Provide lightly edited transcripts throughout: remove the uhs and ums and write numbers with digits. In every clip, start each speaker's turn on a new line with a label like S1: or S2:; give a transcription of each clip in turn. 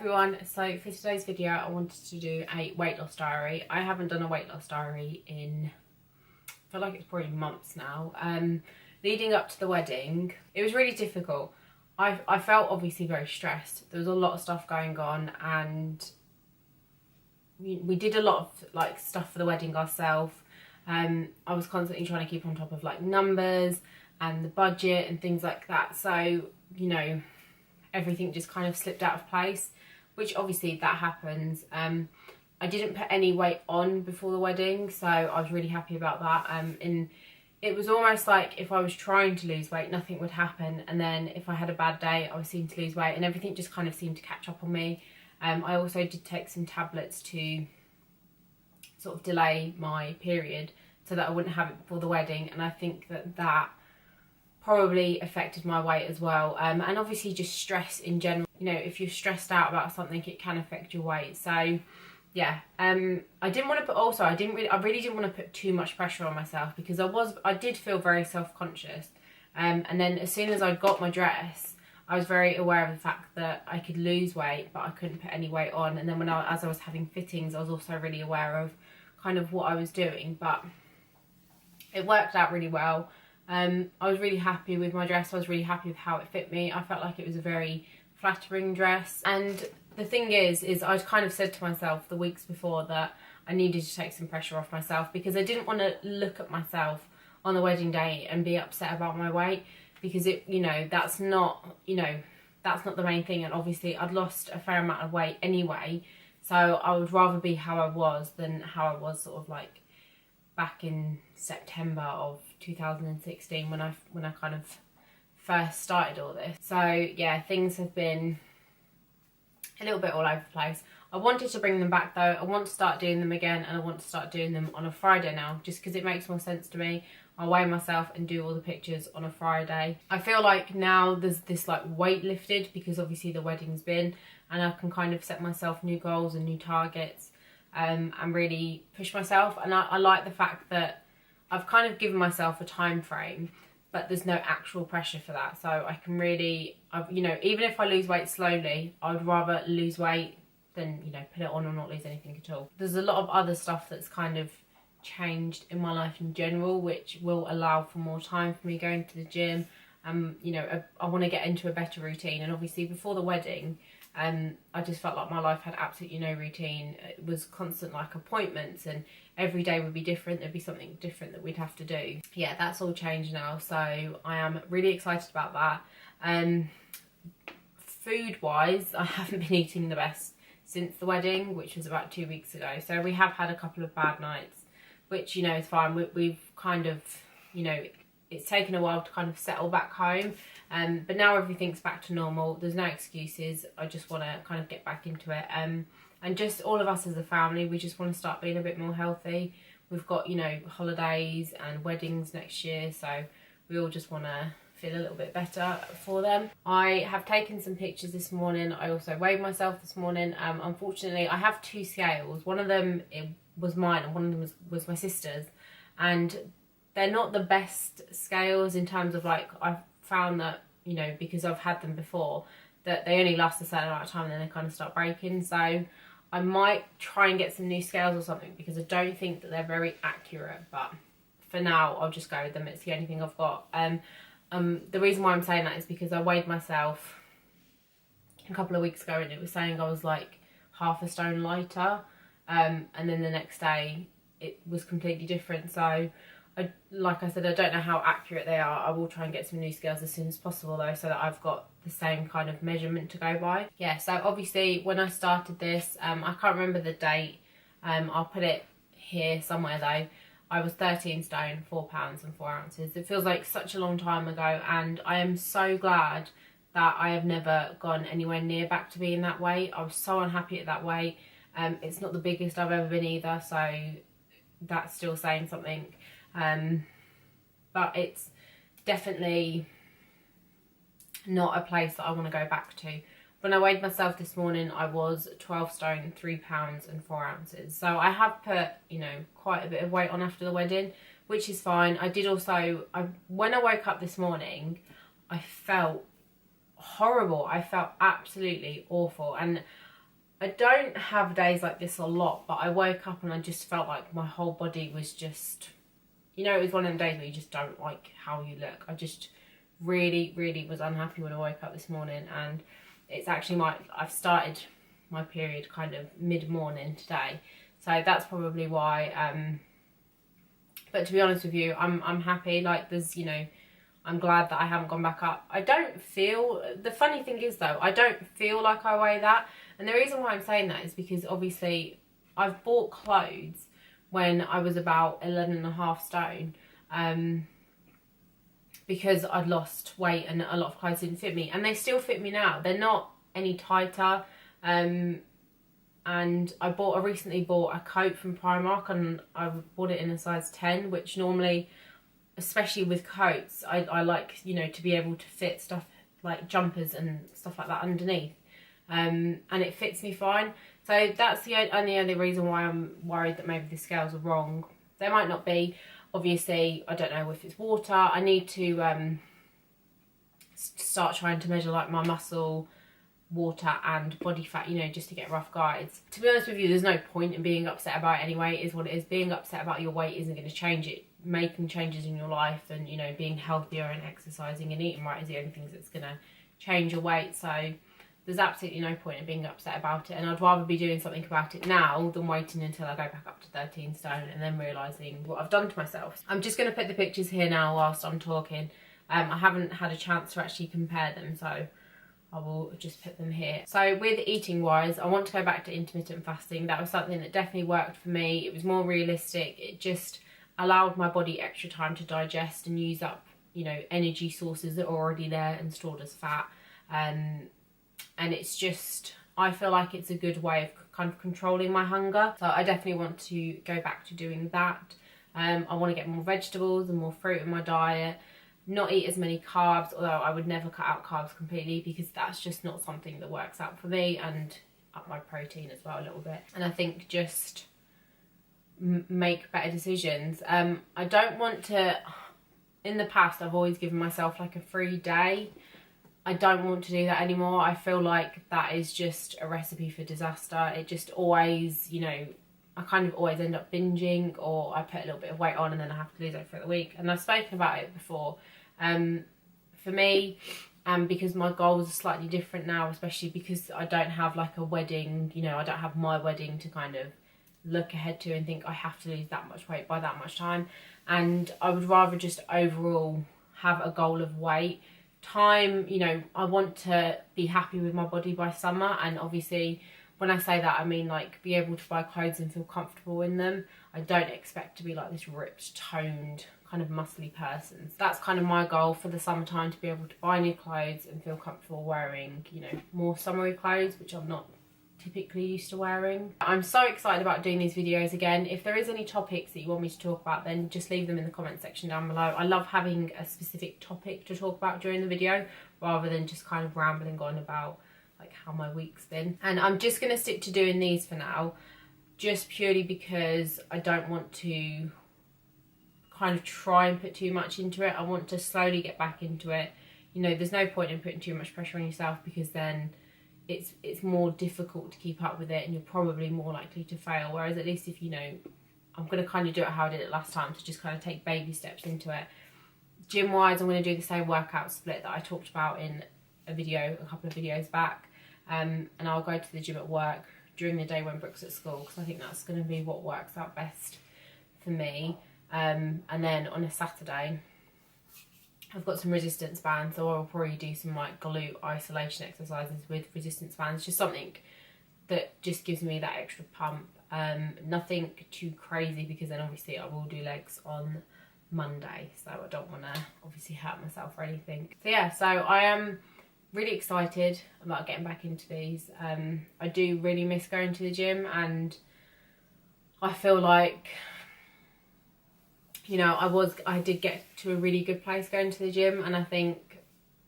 S1: everyone, so for today's video I wanted to do a weight loss diary. I haven't done a weight loss diary in, I feel like it's probably months now. Leading up to the wedding, it was really difficult. I felt obviously very stressed. There was a lot of stuff going on, and we did a lot of like stuff for the wedding ourselves. I was constantly trying to keep on top of like numbers and the budget and things like that, so you know, everything just kind of slipped out of place, which obviously that happens. I didn't put any weight on before the wedding, so I was really happy about that. And it was almost like if I was trying to lose weight, nothing would happen, and then if I had a bad day, I was seemed to lose weight, and everything just kind of seemed to catch up on me. I also did take some tablets to sort of delay my period so that I wouldn't have it before the wedding, and I think that that probably affected my weight as well. And obviously just stress in general, you know, if you're stressed out about something, it can affect your weight. So yeah, I didn't want to put, also I really didn't want to put too much pressure on myself, because I did feel very self-conscious. And then as soon as I got my dress, I was very aware of the fact that I could lose weight, but I couldn't put any weight on. And then as I was having fittings, I was also really aware of kind of what I was doing, but it worked out really well. I was really happy with my dress. I was really happy with how it fit me. I felt like it was a very flattering dress. And the thing is I'd kind of said to myself the weeks before that I needed to take some pressure off myself, because I didn't want to look at myself on the wedding day and be upset about my weight, because it, you know, that's not the main thing. And obviously I'd lost a fair amount of weight anyway, so I would rather be how I was than how I was sort of like back in September of 2016 when I kind of first started all this. So yeah, things have been a little bit all over the place. I wanted to bring them back though. I want to start doing them again, and I want to start doing them on a Friday now, just because it makes more sense to me. I'll weigh myself and do all the pictures on a Friday. I feel like now there's this like weight lifted, because obviously the wedding's been, and I can kind of set myself new goals and new targets, and really push myself. And I like the fact that I've kind of given myself a time frame, but there's no actual pressure for that. So I can really, you know, even if I lose weight slowly, I'd rather lose weight than, you know, put it on or not lose anything at all. There's a lot of other stuff that's kind of changed in my life in general, which will allow for more time for me going to the gym. You know, I want to get into a better routine. And obviously before the wedding, I just felt like my life had absolutely no routine. It was constant like appointments, and every day would be different. There'd be something different that we'd have to do. Yeah, that's all changed now, so I am really excited about that. Food wise, I haven't been eating the best since the wedding, which was about 2 weeks ago. So we have had a couple of bad nights, which, you know, is fine. We've kind of, you know, it's taken a while to kind of settle back home, but now everything's back to normal. There's no excuses. I just want to kind of get back into it, and just all of us as a family, we just want to start being a bit more healthy. We've got, you know, holidays and weddings next year, so we all just want to feel a little bit better for them. I have taken some pictures this morning. I also weighed myself this morning. Unfortunately, I have two scales. One of them was mine, and one of them was my sister's, and they're not the best scales in terms of like, I've found that, you know, because I've had them before, that they only last a certain amount of time and then they kind of start breaking. So I might try and get some new scales or something, because I don't think that they're very accurate, but for now I'll just go with them. It's the only thing I've got. The reason why I'm saying that is because I weighed myself a couple of weeks ago, and it was saying I was like half a stone lighter, and then the next day it was completely different. So like I said, I don't know how accurate they are. I will try and get some new scales as soon as possible though, so that I've got the same kind of measurement to go by. Yeah, so obviously when I started this, I can't remember the date. I'll put it here somewhere though. I was 13 stone, 4 pounds and 4 ounces. It feels like such a long time ago, and I am so glad that I have never gone anywhere near back to being that weight. I was so unhappy at that weight. It's not the biggest I've ever been either, so that's still saying something. But it's definitely not a place that I want to go back to. When I weighed myself this morning, I was 12 stone, 3 pounds and 4 ounces. So I have put, you know, quite a bit of weight on after the wedding, which is fine. I did also, when I woke up this morning, I felt horrible. I felt absolutely awful. And I don't have days like this a lot, but I woke up and I just felt like my whole body was just, you know, it was one of them days where you just don't like how you look. I just really, really was unhappy when I woke up this morning, and it's actually I've started my period kind of mid-morning today. So that's probably why, but to be honest with you, I'm happy. Like, there's, you know, I'm glad that I haven't gone back up. I don't feel, the funny thing is though, I don't feel like I weigh that. And the reason why I'm saying that is because obviously I've bought clothes when I was about 11.5 stone, because I'd lost weight and a lot of clothes didn't fit me, and they still fit me now. They're not any tighter. And I recently bought a coat from Primark, and I bought it in a size 10, which normally, especially with coats, I like, you know, to be able to fit stuff like jumpers and stuff like that underneath. And it fits me fine. So that's the only reason why I'm worried that maybe the scales are wrong. They might not be. Obviously, I don't know if it's water. I need to start trying to measure like my muscle, water and body fat, you know, just to get rough guides. To be honest with you, there's no point in being upset about it anyway. It is what it is. Being upset about your weight isn't going to change it. Making changes in your life and, you know, being healthier and exercising and eating right is the only things that's going to change your weight. So there's absolutely no point in being upset about it, and I'd rather be doing something about it now than waiting until I go back up to 13 stone and then realising what I've done to myself. I'm just going to put the pictures here now whilst I'm talking. I haven't had a chance to actually compare them, so I will just put them here. So with eating wise, I want to go back to intermittent fasting. That was something that definitely worked for me. It was more realistic. It just allowed my body extra time to digest and use up, you know, energy sources that are already there and stored as fat. And it's just, I feel like it's a good way of kind of controlling my hunger. So I definitely want to go back to doing that. I want to get more vegetables and more fruit in my diet. Not eat as many carbs, although I would never cut out carbs completely because that's just not something that works out for me, and up my protein as well a little bit. And I think just make better decisions. I don't want to, in the past I've always given myself like a free day. I don't want to do that anymore. I feel like that is just a recipe for disaster. It just always, you know, I kind of always end up binging, or I put a little bit of weight on and then I have to lose it for the week. And I've spoken about it before. For me, because my goals are slightly different now, especially because I don't have like a wedding, you know, I don't have my wedding to kind of look ahead to and think I have to lose that much weight by that much time. And I would rather just overall have a goal of weight. Time, you know, I want to be happy with my body by summer, and obviously when I say that I mean like be able to buy clothes and feel comfortable in them. I don't expect to be like this ripped, toned, kind of muscly person. So that's kind of my goal for the summertime, to be able to buy new clothes and feel comfortable wearing, you know, more summery clothes, which I'm not typically used to wearing. I'm so excited about doing these videos again. If there is any topics that you want me to talk about, then just leave them in the comment section down below. I love having a specific topic to talk about during the video rather than just kind of rambling on about like how my week's been. And I'm just going to stick to doing these for now, just purely because I don't want to kind of try and put too much into it. I want to slowly get back into it. You know, there's no point in putting too much pressure on yourself, because then it's more difficult to keep up with it and you're probably more likely to fail. Whereas at least if, you know, I'm going to kind of do it how I did it last time, to just kind of take baby steps into it. Gym wise, I'm going to do the same workout split that I talked about in a couple of videos back, and I'll go to the gym at work during the day when Brooke's at school, because I think that's going to be what works out best for me. And then on a Saturday I've got some resistance bands, so I'll probably do some like glute isolation exercises with resistance bands, just something that just gives me that extra pump. Nothing too crazy, because then obviously I will do legs on Monday, so I don't want to obviously hurt myself or anything. So yeah, so I am really excited about getting back into these. I do really miss going to the gym, and I feel like, you know, I did get to a really good place going to the gym, and I think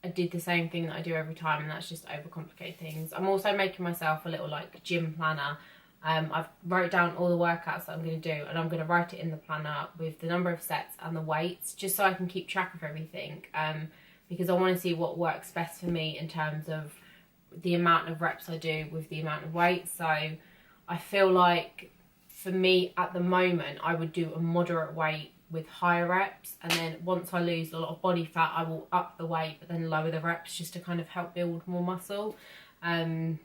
S1: I did the same thing that I do every time, and that's just overcomplicate things. I'm also making myself a little like gym planner. I've wrote down all the workouts that I'm going to do, and I'm going to write it in the planner with the number of sets and the weights, just so I can keep track of everything, because I want to see what works best for me in terms of the amount of reps I do with the amount of weight. So I feel like for me at the moment, I would do a moderate weight with higher reps, and then once I lose a lot of body fat, I will up the weight but then lower the reps just to kind of help build more muscle. So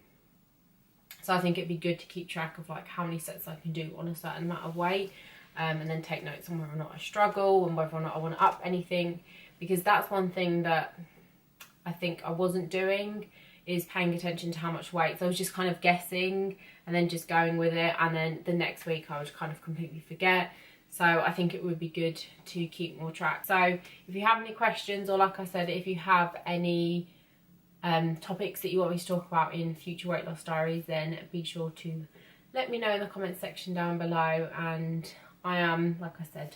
S1: I think it'd be good to keep track of like how many sets I can do on a certain amount of weight, and then take notes on whether or not I struggle and whether or not I want to up anything, because that's one thing that I think I wasn't doing, is paying attention to how much weight. So I was just kind of guessing and then just going with it, and then the next week I would kind of completely forget. So I think it would be good to keep more track. So if you have any questions, or like I said, if you have any topics that you want me to talk about in future weight loss diaries, then be sure to let me know in the comments section down below. And I am, like I said,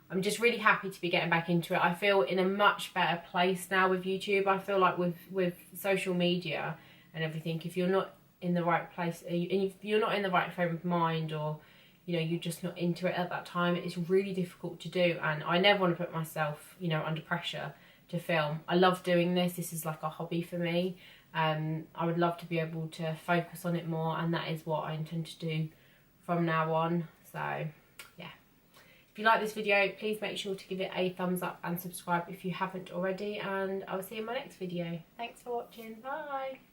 S1: I'm just really happy to be getting back into it. I feel in a much better place now with YouTube. I feel like with social media and everything, if you're not in the right place, if you're not in the right frame of mind, or you know, you're just not into it at that time, it's really difficult to do. And I never want to put myself, you know, under pressure to film. I love doing this. This is like a hobby for me. I would love to be able to focus on it more, and that is what I intend to do from now on. So yeah, if you like this video, please make sure to give it a thumbs up and subscribe if you haven't already, and I'll see you in my next video. Thanks for watching. Bye.